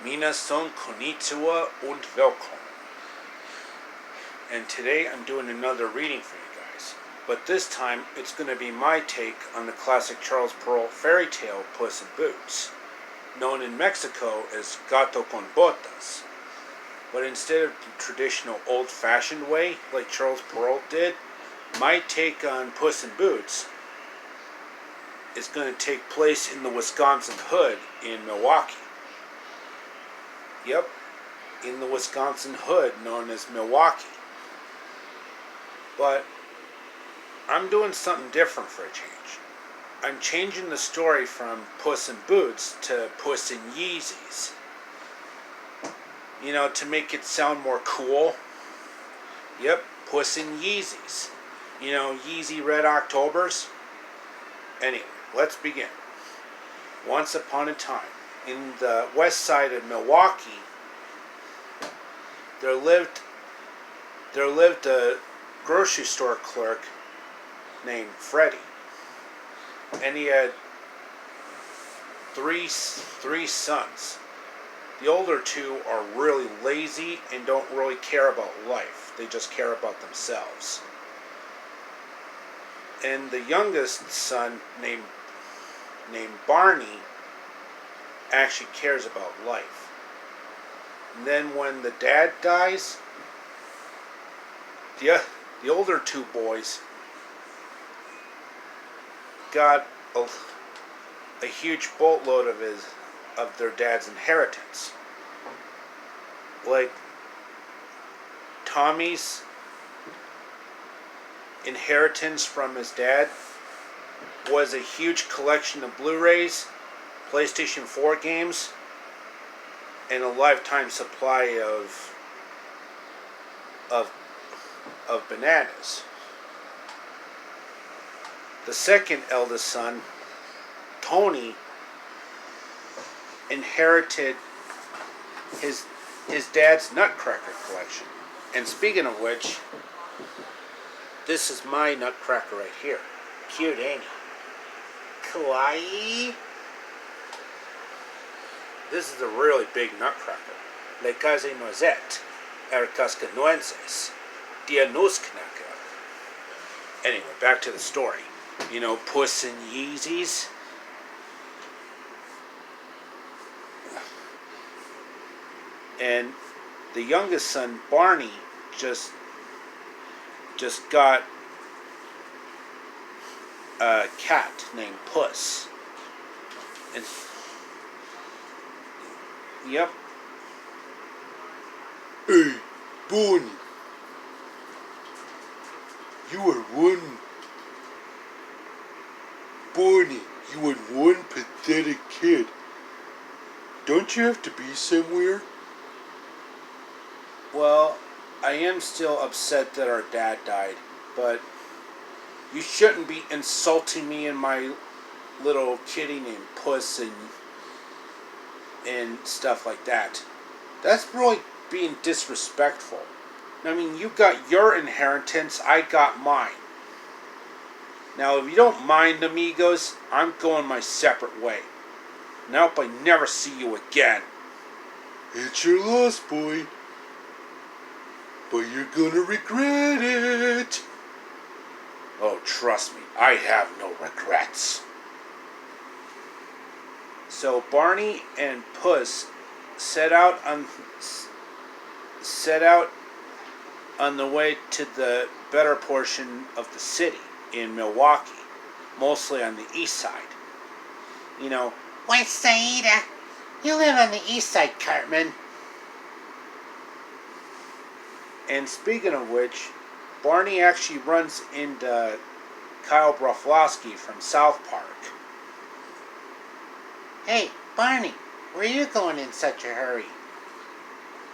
Minasan konnichiwa und welcome. And today I'm doing another reading for you guys. But this time it's going to be my take on the classic Charles Perrault fairy tale Puss in Boots, known in Mexico as Gato con Botas. But instead of the traditional old-fashioned way like Charles Perrault did, my take on Puss in Boots is going to take place in the Wisconsin Hood in Milwaukee. Yep, in the Wisconsin Hood known as Milwaukee. But I'm doing something different for a change. I'm changing the story from Puss in Boots to Puss in Yeezys. You know, to make it sound more cool. Yep, Puss in Yeezys. You know, Yeezy Red Octobers. Anyway, let's begin. Once upon a time, in the west side of Milwaukee, there lived a grocery store clerk named Freddie, and he had three sons. The older two are really lazy and don't really care about life. They just care about themselves. And the youngest son, named Barney, actually cares about life. And then when the dad dies, the older two boys got a huge boatload of their dad's inheritance. Like Tommy's inheritance from his dad was a huge collection of Blu-rays, PlayStation 4 games, and a lifetime supply of bananas. The second eldest son, Tony, inherited his dad's nutcracker collection. And speaking of which, this is my nutcracker right here. Cute, ain't it? Kawaii. This is a really big nutcracker. Le case noisette, er cascanuenses, dia nussknacker. Anyway, back to the story. You know, Puss in Yeezys. And the youngest son, Barney, just got a cat named Puss. And yep. Hey, Bonnie. You are one pathetic kid. Don't you have to be somewhere? Well, I am still upset that our dad died, but you shouldn't be insulting me and my little kitty named Puss and stuff like that. That's really being disrespectful. I mean, you got your inheritance, I got mine. Now, if you don't mind, amigos, I'm going my separate way. And I hope I never see you again. It's your loss, boy. But you're gonna regret it. Oh, trust me, I have no regrets. So Barney and Puss set out on the way to the better portion of the city in Milwaukee, mostly on the east side. You know, West Side. You live on the east side, Cartman. And speaking of which, Barney actually runs into Kyle Broflovsky from South Park. Hey, Barney, where are you going in such a hurry?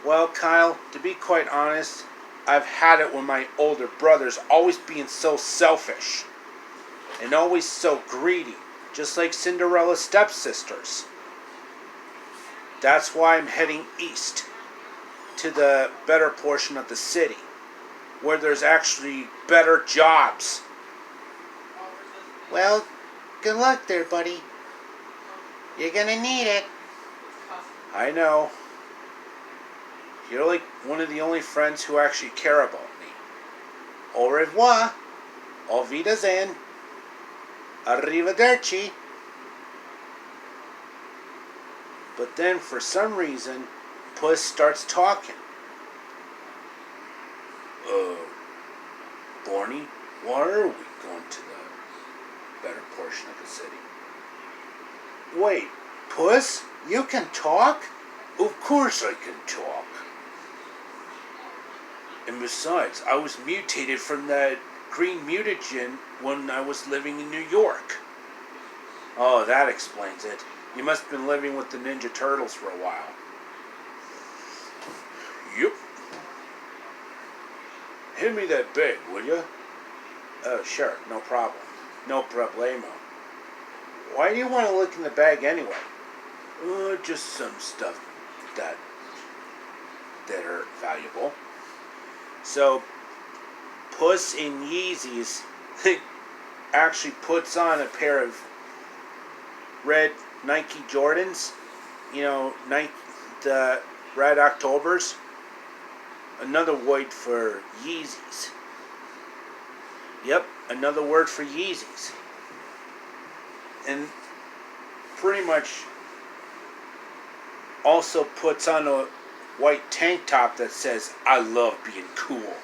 Well, Kyle, to be quite honest, I've had it with my older brothers always being so selfish and always so greedy, just like Cinderella's stepsisters. That's why I'm heading east to the better portion of the city, where there's actually better jobs. Well, good luck there, buddy. You're gonna need it. I know. You're like one of the only friends who actually care about me. Au revoir. Auf Wiedersehen. Arrivederci. But then, for some reason, Puss starts talking. Barney, why are we going to the better portion of the city? Wait, Puss, you can talk? Of course I can talk. And besides, I was mutated from that green mutagen when I was living in New York. Oh, that explains it. You must have been living with the Ninja Turtles for a while. Yep. Hand me that bag, will ya? Oh, sure, no problem. No problemo. Why do you want to look in the bag anyway? Just some stuff that are valuable. So, Puss in Yeezys actually puts on a pair of red Nike Jordans. You know, the Red Octobers. Another word for Yeezys. Yep, another word for Yeezys. And pretty much also puts on a white tank top that says, I love being cool.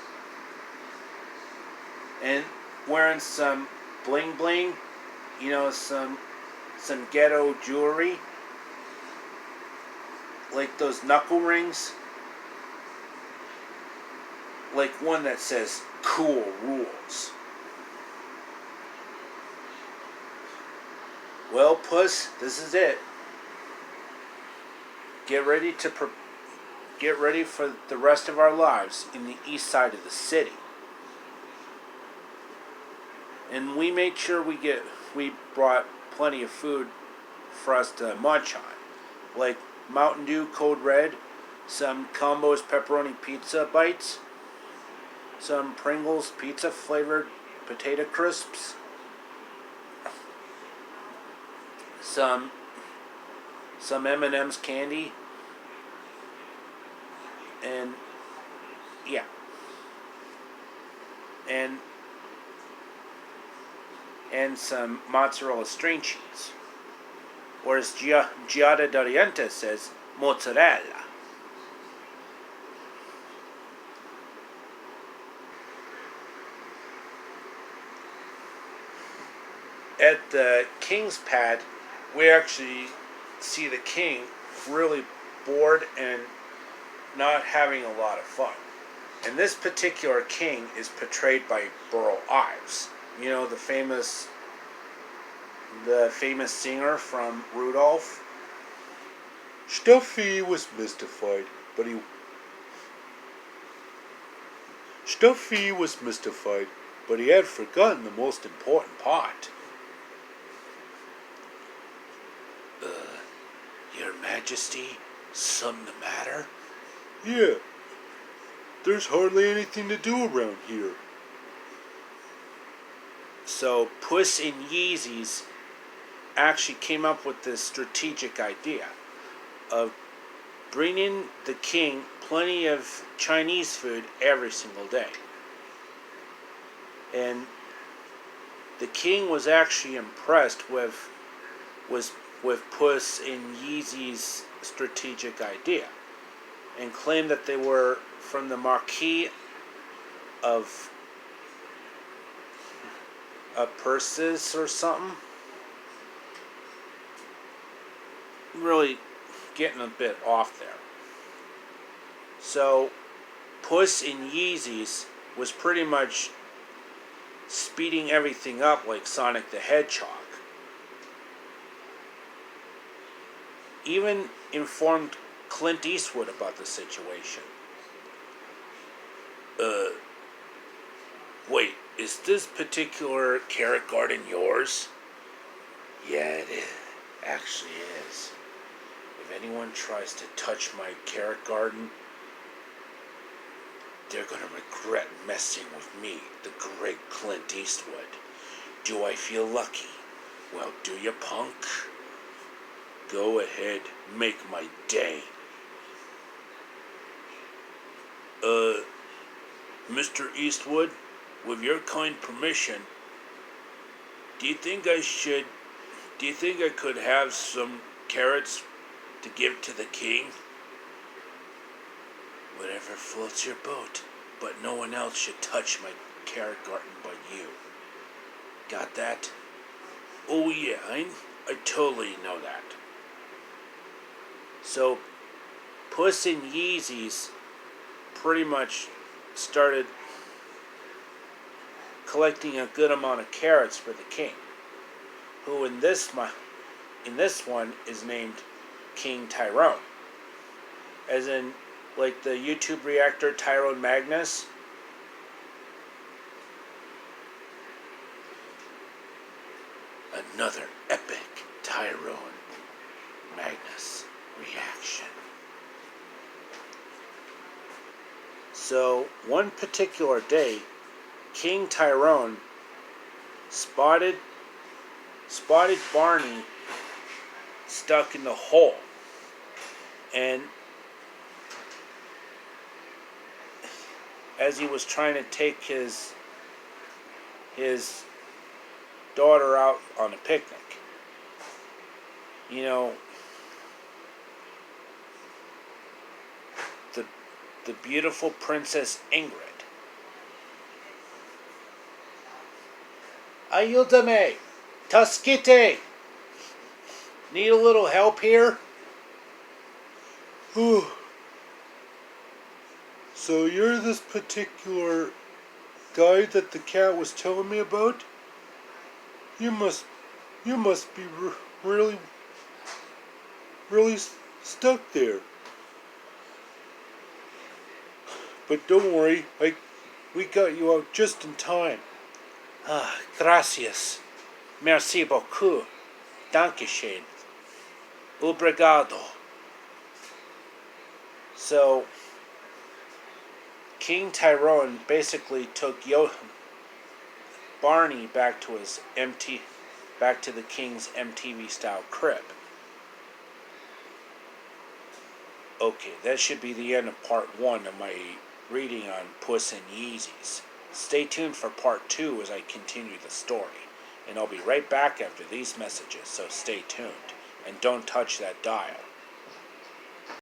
And wearing some bling bling, you know, some ghetto jewelry. Like those knuckle rings. Like one that says, cool rules. Well, Puss, this is it. Get ready for the rest of our lives in the east side of the city. And we made sure we brought plenty of food for us to munch on. Like Mountain Dew Code Red, some Combo's pepperoni pizza bites, some Pringles pizza flavored potato crisps, some M&M's candy, and yeah, and some mozzarella string cheese, or as Giada Doriente says, mozzarella. At the King's Pad, we actually see the king really bored and not having a lot of fun. And this particular king is portrayed by Burl Ives. You know, the famous singer from Rudolph. Stuffy was mystified, but he had forgotten the most important part. Your Majesty, something the matter? Yeah, there's hardly anything to do around here. So Puss in Yeezys actually came up with this strategic idea of bringing the king plenty of Chinese food every single day. And the king was actually impressed with Puss in Yeezys' strategic idea, and claimed that they were from the Marquis of Persis or something. Really getting a bit off there. So, Puss in Yeezys was pretty much speeding everything up like Sonic the Hedgehog. Even informed Clint Eastwood about the situation. Wait, is this particular carrot garden yours? Yeah, it actually is. If anyone tries to touch my carrot garden, they're gonna regret messing with me, the great Clint Eastwood. Do I feel lucky? Well, do you, punk? Go ahead, make my day. Mr. Eastwood, with your kind permission, do you think I could have some carrots to give to the king? Whatever floats your boat, but no one else should touch my carrot garden but you. Got that? Oh yeah, I totally know that. So, Puss in Yeezys pretty much started collecting a good amount of carrots for the king, who in this one is named King Tyrone, as in like the YouTube reactor Tyrone Magnus. Another epic Tyrone Magnus reaction. So one particular day, King Tyrone spotted Barney stuck in the hole, and as he was trying to take his daughter out on a picnic, you know, the beautiful Princess Ingrid. Ayúdame, Tasquite. Need a little help here? So you're this particular guy that the cat was telling me about? You must be really stuck there. But don't worry, we got you out just in time. Gracias. Merci beaucoup. Dankeschön. Obrigado. So, King Tyrone basically took Barney back to the king's MTV style crib. Okay, that should be the end of part 1 of my reading on Puss in Yeezys. Stay tuned for part 2 as I continue the story, and I'll be right back after these messages, so stay tuned, and don't touch that dial.